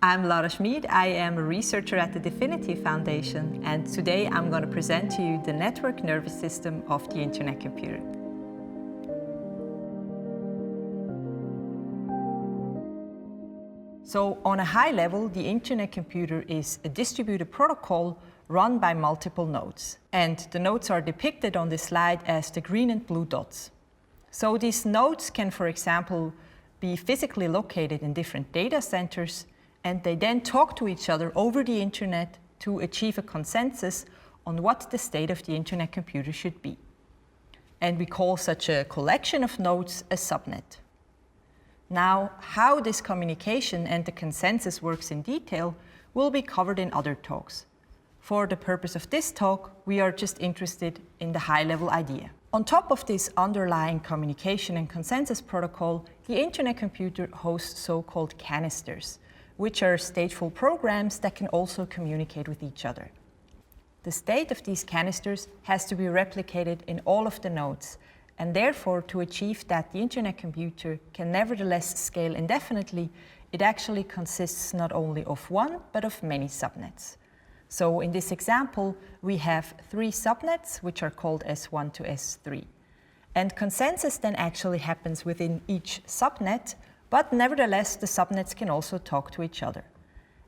I'm Laura Schmid. I am a researcher at the DFINITY Foundation, and today I'm going to present to you the network nervous system of the Internet computer. So, on a high level, the Internet computer is a distributed protocol run by multiple nodes. And the nodes are depicted on this slide as the green and blue dots. So these nodes can, for example, be physically located in different data centers, and they then talk to each other over the Internet to achieve a consensus on what the state of the Internet computer should be. And we call such a collection of nodes a subnet. Now, how this communication and the consensus works in detail will be covered in other talks. For the purpose of this talk, we are just interested in the high-level idea. On top of this underlying communication and consensus protocol, the Internet computer hosts so-called canisters, which are stateful programs that can also communicate with each other. The state of these canisters has to be replicated in all of the nodes, and therefore, to achieve that the Internet computer can nevertheless scale indefinitely, it actually consists not only of one, but of many subnets. So in this example, we have 3 subnets, which are called S1 to S3. And consensus then actually happens within each subnet, but nevertheless, the subnets can also talk to each other.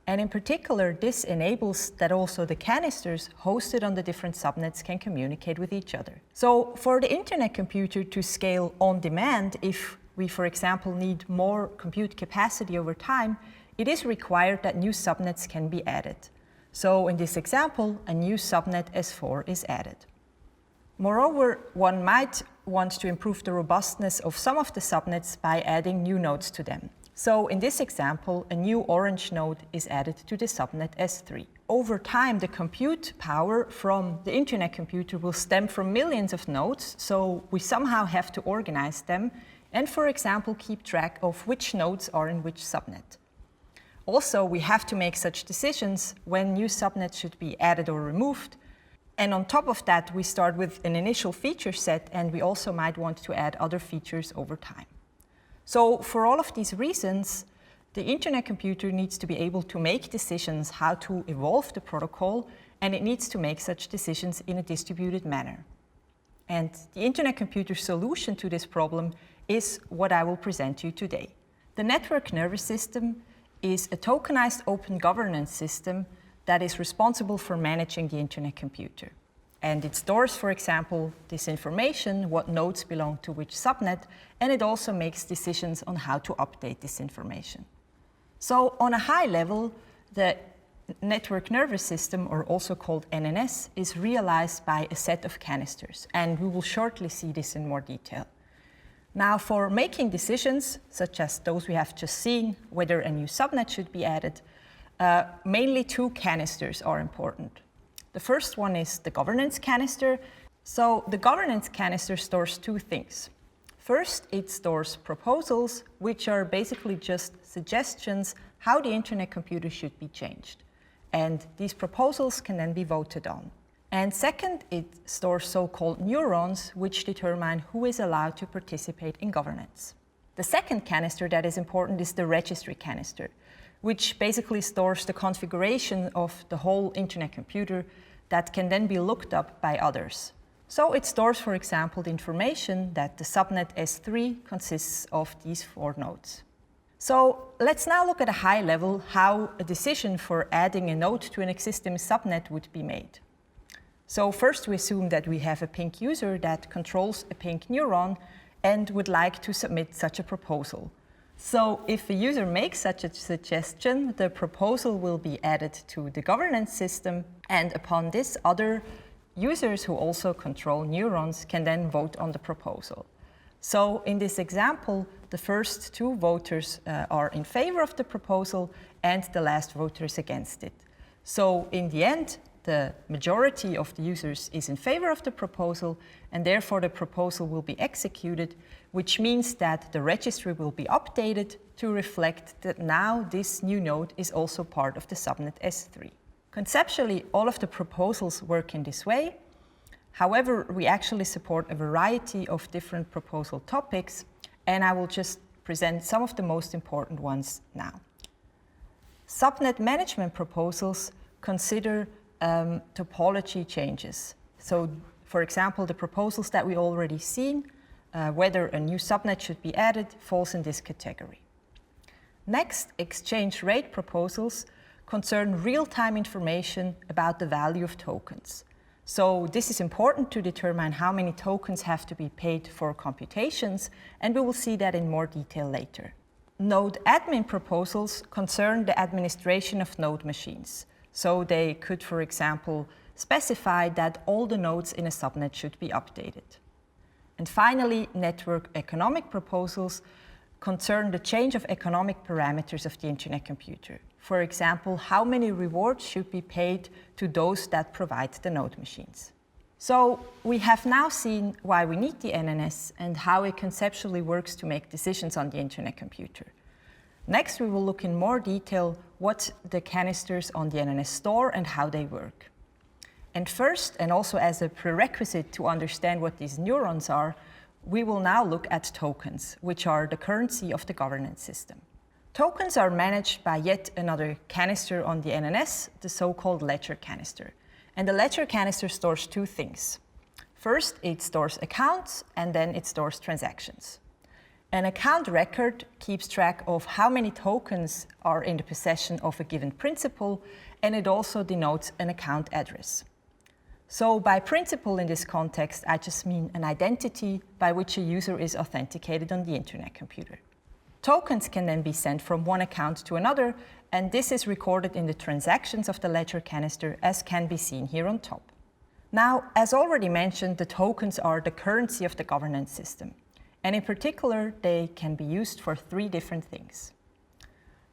And in particular, this enables that also the canisters hosted on the different subnets can communicate with each other. So for the Internet computer to scale on demand, if we, for example, need more compute capacity over time, it is required that new subnets can be added. So in this example, a new subnet S4 is added. Moreover, one might want to improve the robustness of some of the subnets by adding new nodes to them. So in this example, a new orange node is added to the subnet S3. Over time, the compute power from the Internet computer will stem from millions of nodes, so we somehow have to organize them and, for example, keep track of which nodes are in which subnet. Also, we have to make such decisions when new subnets should be added or removed. And on top of that, we start with an initial feature set, and we also might want to add other features over time. So for all of these reasons, the Internet computer needs to be able to make decisions how to evolve the protocol, and it needs to make such decisions in a distributed manner. And the Internet computer solution to this problem is what I will present to you today. The network nervous system is a tokenized open governance system that is responsible for managing the Internet computer. And it stores, for example, this information, what nodes belong to which subnet, and it also makes decisions on how to update this information. So on a high level, the network nervous system, or also called NNS, is realized by a set of canisters, and we will shortly see this in more detail. Now, for making decisions, such as those we have just seen, whether a new subnet should be added, mainly 2 canisters are important. The first one is the governance canister. So the governance canister stores 2 things. First, it stores proposals, which are basically just suggestions how the Internet computer should be changed. And these proposals can then be voted on. And second, it stores so-called neurons, which determine who is allowed to participate in governance. The second canister that is important is the registry canister, which basically stores the configuration of the whole Internet computer that can then be looked up by others. So it stores, for example, the information that the subnet S3 consists of these 4 nodes. So let's now look at a high level how a decision for adding a node to an existing subnet would be made. So first we assume that we have a pink user that controls a pink neuron and would like to submit such a proposal. So if a user makes such a suggestion, the proposal will be added to the governance system, and upon this, other users who also control neurons can then vote on the proposal. So in this example, the first 2 voters are in favor of the proposal and the last voter is against it. So in the end, the majority of the users is in favor of the proposal, and therefore the proposal will be executed, which means that the registry will be updated to reflect that now this new node is also part of the subnet S3. Conceptually, all of the proposals work in this way. However, we actually support a variety of different proposal topics, and I will just present some of the most important ones now. Subnet management proposals consider topology changes. So, for example, the proposals that we already seen, whether a new subnet should be added, falls in this category. Next, exchange rate proposals concern real-time information about the value of tokens. So this is important to determine how many tokens have to be paid for computations, and we will see that in more detail later. Node admin proposals concern the administration of node machines. So they could, for example, specify that all the nodes in a subnet should be updated. And finally, network economic proposals concern the change of economic parameters of the Internet computer. For example, how many rewards should be paid to those that provide the node machines. So we have now seen why we need the NNS and how it conceptually works to make decisions on the Internet computer. Next, we will look in more detail what the canisters on the NNS store and how they work. And first, and also as a prerequisite to understand what these neurons are, we will now look at tokens, which are the currency of the governance system. Tokens are managed by yet another canister on the NNS, the so-called ledger canister. And the ledger canister stores two things. First, it stores accounts, and then it stores transactions. An account record keeps track of how many tokens are in the possession of a given principal, and it also denotes an account address. So by principal in this context, I just mean an identity by which a user is authenticated on the Internet computer. Tokens can then be sent from one account to another, and this is recorded in the transactions of the ledger canister, as can be seen here on top. Now, as already mentioned, the tokens are the currency of the governance system, and in particular, they can be used for three different things.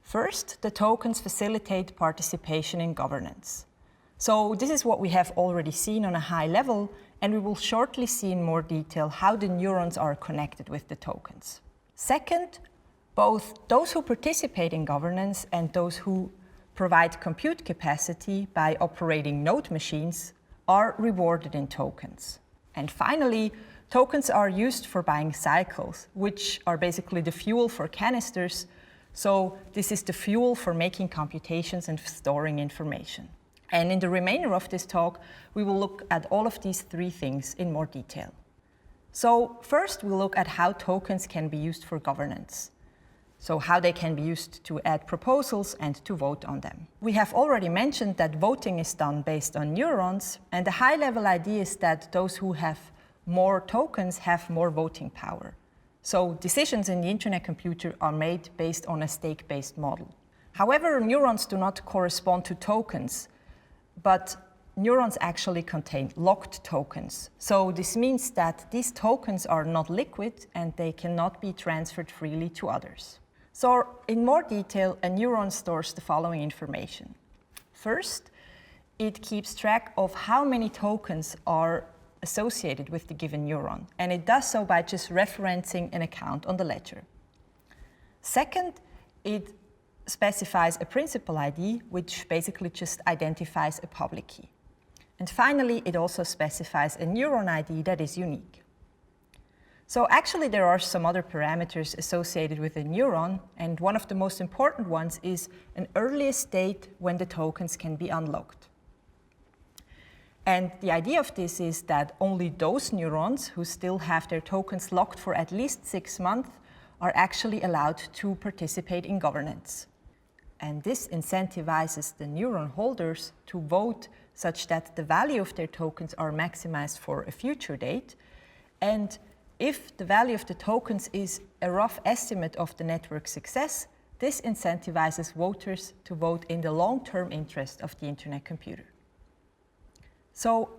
First, the tokens facilitate participation in governance. So this is what we have already seen on a high level, and we will shortly see in more detail how the neurons are connected with the tokens. Second, both those who participate in governance and those who provide compute capacity by operating node machines are rewarded in tokens. And finally, tokens are used for buying cycles, which are basically the fuel for canisters. So this is the fuel for making computations and storing information. And in the remainder of this talk, we will look at all of these three things in more detail. So first, we'll look at how tokens can be used for governance. So how they can be used to add proposals and to vote on them. We have already mentioned that voting is done based on neurons, and the high-level idea is that those who have more tokens have more voting power. So decisions in the Internet computer are made based on a stake-based model. However, neurons do not correspond to tokens, but neurons actually contain locked tokens. So this means that these tokens are not liquid and they cannot be transferred freely to others. So in more detail, a neuron stores the following information. First, it keeps track of how many tokens are associated with the given neuron, and it does so by just referencing an account on the ledger. Second, it specifies a principal ID, which basically just identifies a public key. And finally, it also specifies a neuron ID that is unique. So actually, there are some other parameters associated with a neuron, and one of the most important ones is an earliest date when the tokens can be unlocked. And the idea of this is that only those neurons who still have their tokens locked for at least 6 months are actually allowed to participate in governance. And this incentivizes the neuron holders to vote such that the value of their tokens are maximized for a future date. And if the value of the tokens is a rough estimate of the network success, this incentivizes voters to vote in the long-term interest of the Internet computer. So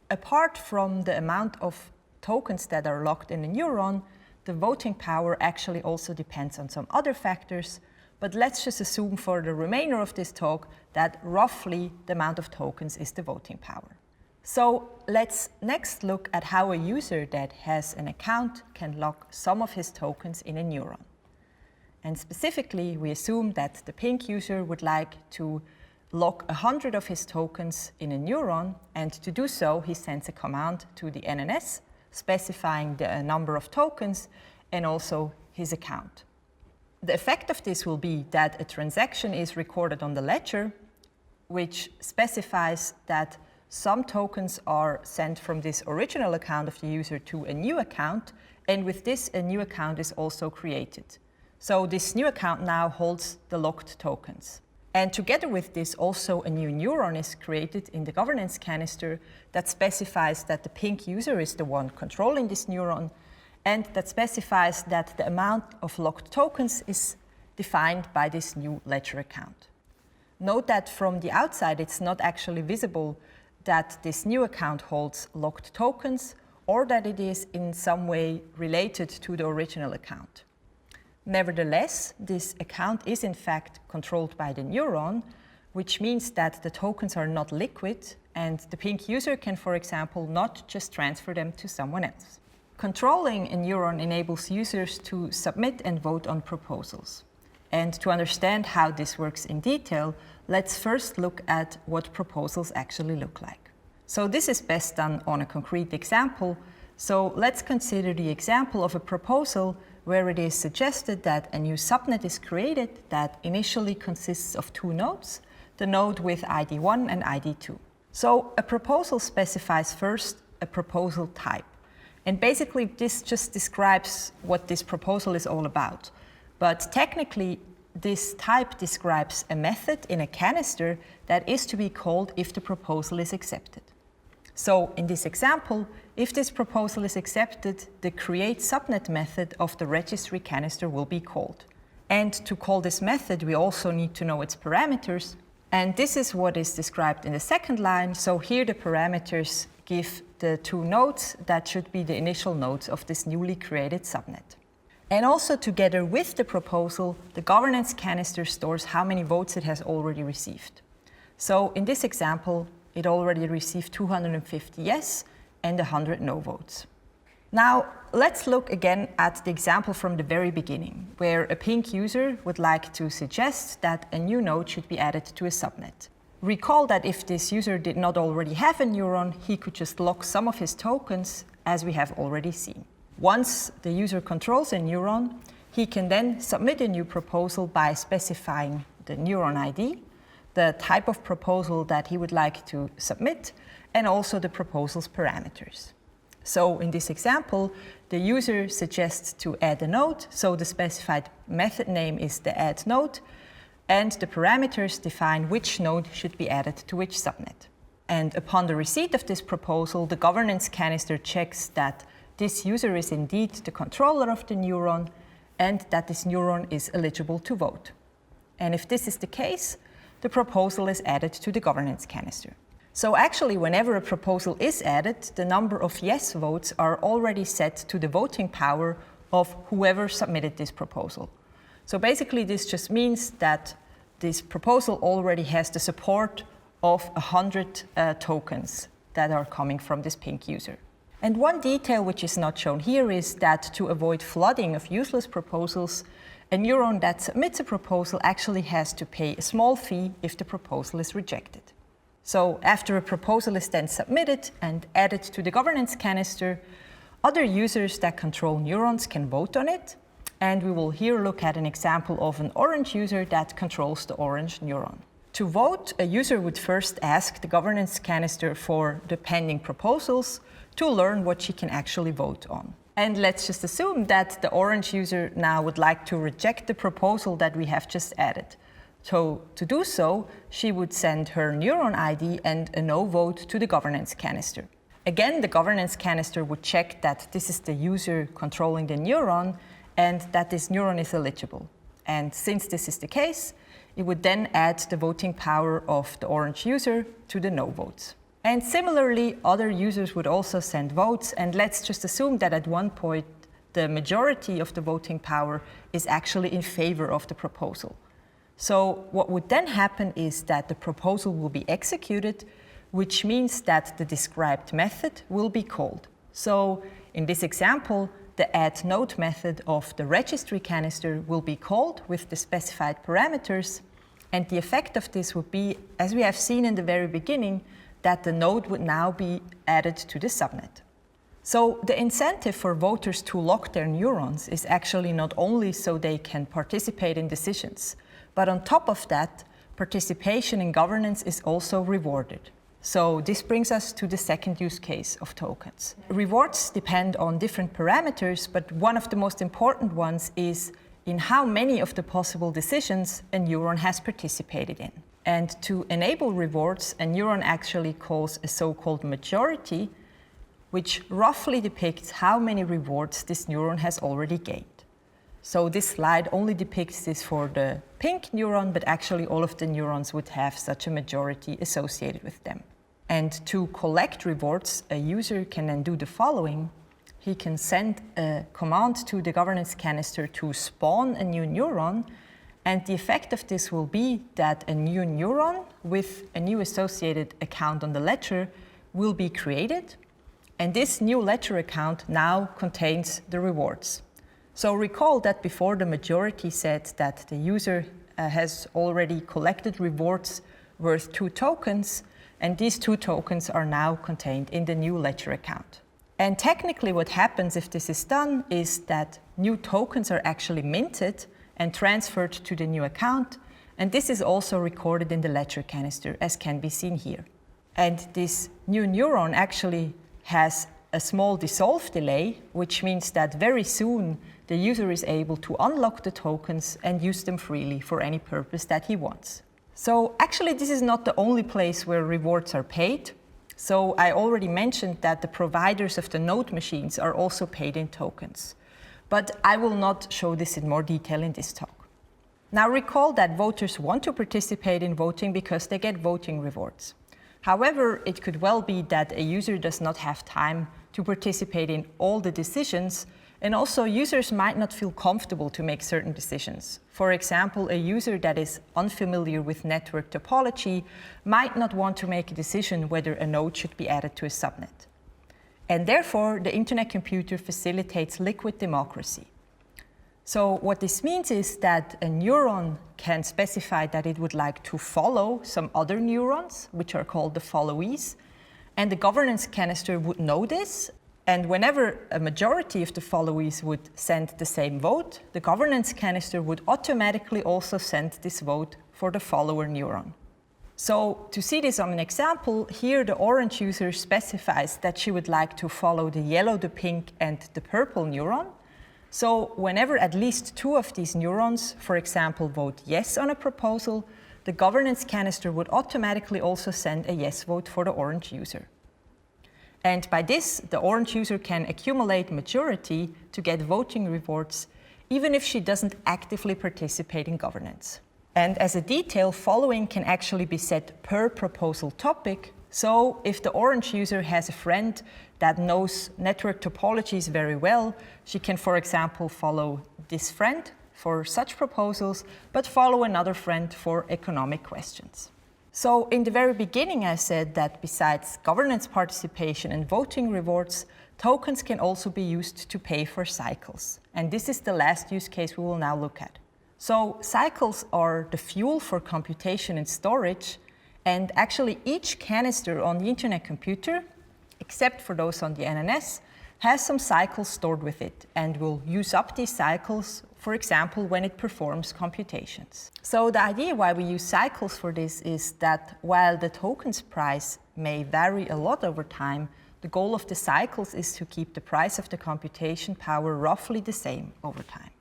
apart from the amount of tokens that are locked in a neuron, the voting power actually also depends on some other factors, but let's just assume for the remainder of this talk that roughly the amount of tokens is the voting power. So let's next look at how a user that has an account can lock some of his tokens in a neuron. And specifically, we assume that the pink user would like to lock 100 of his tokens in a neuron, and to do so, he sends a command to the NNS specifying the number of tokens and also his account. The effect of this will be that a transaction is recorded on the ledger, which specifies that some tokens are sent from this original account of the user to a new account, and with this a new account is also created. So this new account now holds the locked tokens. And together with this also a new neuron is created in the governance canister that specifies that the pink user is the one controlling this neuron, and that specifies that the amount of locked tokens is defined by this new ledger account. Note that from the outside it's not actually visible that this new account holds locked tokens or that it is in some way related to the original account. Nevertheless, this account is in fact controlled by the neuron, which means that the tokens are not liquid and the pink user can, for example, not just transfer them to someone else. Controlling a neuron enables users to submit and vote on proposals. And to understand how this works in detail, let's first look at what proposals actually look like. So this is best done on a concrete example. So let's consider the example of a proposal where it is suggested that a new subnet is created that initially consists of two nodes, the node with ID 1 and ID 2. So a proposal specifies first a proposal type. And basically this just describes what this proposal is all about. But technically, this type describes a method in a canister that is to be called if the proposal is accepted. So in this example, if this proposal is accepted, the create subnet method of the registry canister will be called. And to call this method, we also need to know its parameters. And this is what is described in the second line. So here the parameters give the two nodes that should be the initial nodes of this newly created subnet. And also together with the proposal, the governance canister stores how many votes it has already received. So in this example, it already received 250 yes and 100 no votes. Now, let's look again at the example from the very beginning, where a pink user would like to suggest that a new node should be added to a subnet. Recall that if this user did not already have a neuron, he could just lock some of his tokens, as we have already seen. Once the user controls a neuron, he can then submit a new proposal by specifying the neuron ID, the type of proposal that he would like to submit, and also the proposal's parameters. So in this example, the user suggests to add a node, so the specified method name is the add node, and the parameters define which node should be added to which subnet. And upon the receipt of this proposal, the governance canister checks that this user is indeed the controller of the neuron and that this neuron is eligible to vote. And if this is the case, the proposal is added to the governance canister. So actually, whenever a proposal is added, the number of yes votes are already set to the voting power of whoever submitted this proposal. So basically, this just means that this proposal already has the support of 100 tokens that are coming from this pink user. And one detail which is not shown here is that to avoid flooding of useless proposals, a neuron that submits a proposal actually has to pay a small fee if the proposal is rejected. So after a proposal is then submitted and added to the governance canister, other users that control neurons can vote on it. And we will here look at an example of an orange user that controls the orange neuron. To vote, a user would first ask the governance canister for the pending proposals to learn what she can actually vote on. And let's just assume that the orange user now would like to reject the proposal that we have just added. So to do so, she would send her neuron ID and a no vote to the governance canister. Again, the governance canister would check that this is the user controlling the neuron and that this neuron is eligible. And since this is the case, it would then add the voting power of the orange user to the no votes. And similarly, other users would also send votes, and let's just assume that at one point the majority of the voting power is actually in favor of the proposal. So what would then happen is that the proposal will be executed, which means that the described method will be called. So in this example, the add node method of the registry canister will be called with the specified parameters, and the effect of this would be, as we have seen in the very beginning, that the node would now be added to the subnet. So the incentive for voters to lock their neurons is actually not only so they can participate in decisions, but on top of that, participation in governance is also rewarded. So this brings us to the second use case of tokens. Rewards depend on different parameters, but one of the most important ones is in how many of the possible decisions a neuron has participated in. And to enable rewards, a neuron actually calls a so-called majority, which roughly depicts how many rewards this neuron has already gained. So this slide only depicts this for the pink neuron, but actually all of the neurons would have such a majority associated with them. And to collect rewards, a user can then do the following. He can send a command to the governance canister to spawn a new neuron, and the effect of this will be that a new neuron with a new associated account on the ledger will be created, and this new ledger account now contains the rewards. So recall that before the majority said that the user has already collected rewards worth 2 tokens, and these 2 tokens are now contained in the new ledger account. And technically what happens if this is done is that new tokens are actually minted and transferred to the new account, and this is also recorded in the ledger canister, as can be seen here. And this new neuron actually has a small dissolve delay, which means that very soon the user is able to unlock the tokens and use them freely for any purpose that he wants. So actually this is not the only place where rewards are paid. So I already mentioned that the providers of the node machines are also paid in tokens. But I will not show this in more detail in this talk. Now recall that voters want to participate in voting because they get voting rewards. However, it could well be that a user does not have time to participate in all the decisions, and also users might not feel comfortable to make certain decisions. For example, a user that is unfamiliar with network topology might not want to make a decision whether a node should be added to a subnet. And therefore, the internet computer facilitates liquid democracy. So what this means is that a neuron can specify that it would like to follow some other neurons, which are called the followees, and the governance canister would know this, and whenever a majority of the followees would send the same vote, the governance canister would automatically also send this vote for the follower neuron. So to see this on an example, here the orange user specifies that she would like to follow the yellow, the pink, and the purple neuron. So whenever at least 2 of these neurons, for example, vote yes on a proposal, the governance canister would automatically also send a yes vote for the orange user. And by this, the orange user can accumulate majority to get voting rewards, even if she doesn't actively participate in governance. And as a detail, following can actually be set per proposal topic. So if the orange user has a friend that knows network topologies very well, she can, for example, follow this friend for such proposals, but follow another friend for economic questions. So in the very beginning, I said that besides governance participation and voting rewards, tokens can also be used to pay for cycles. And this is the last use case we will now look at. So cycles are the fuel for computation and storage, and actually each canister on the internet computer, except for those on the NNS, has some cycles stored with it and will use up these cycles, for example, when it performs computations. So the idea why we use cycles for this is that while the token's price may vary a lot over time, the goal of the cycles is to keep the price of the computation power roughly the same over time.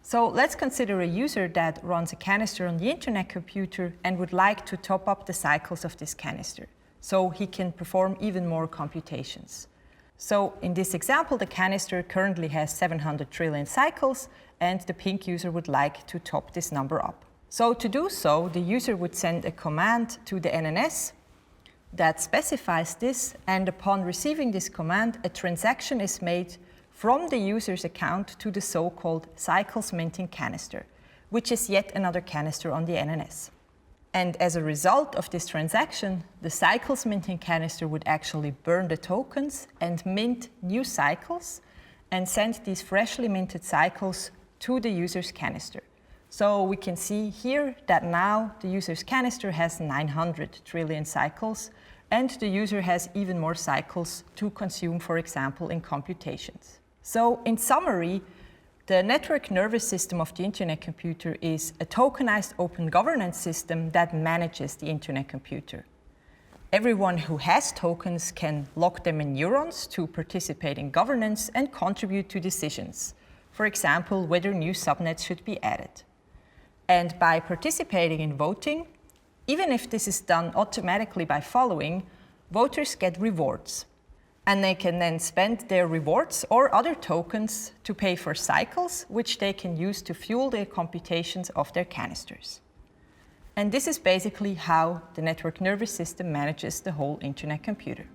So let's consider a user that runs a canister on the internet computer and would like to top up the cycles of this canister, so he can perform even more computations. So in this example, the canister currently has 700 trillion cycles, and the pink user would like to top this number up. So to do so, the user would send a command to the NNS that specifies this, and upon receiving this command, a transaction is made from the user's account to the so-called cycles minting canister, which is yet another canister on the NNS. And as a result of this transaction, the cycles minting canister would actually burn the tokens and mint new cycles and send these freshly minted cycles to the user's canister. So we can see here that now the user's canister has 900 trillion cycles and the user has even more cycles to consume, for example, in computations. So, in summary, the network nervous system of the Internet computer is a tokenized open governance system that manages the Internet computer. Everyone who has tokens can lock them in neurons to participate in governance and contribute to decisions. For example, whether new subnets should be added. And by participating in voting, even if this is done automatically by following, voters get rewards. And they can then spend their rewards or other tokens to pay for cycles, which they can use to fuel the computations of their canisters. And this is basically how the network nervous system manages the whole Internet computer.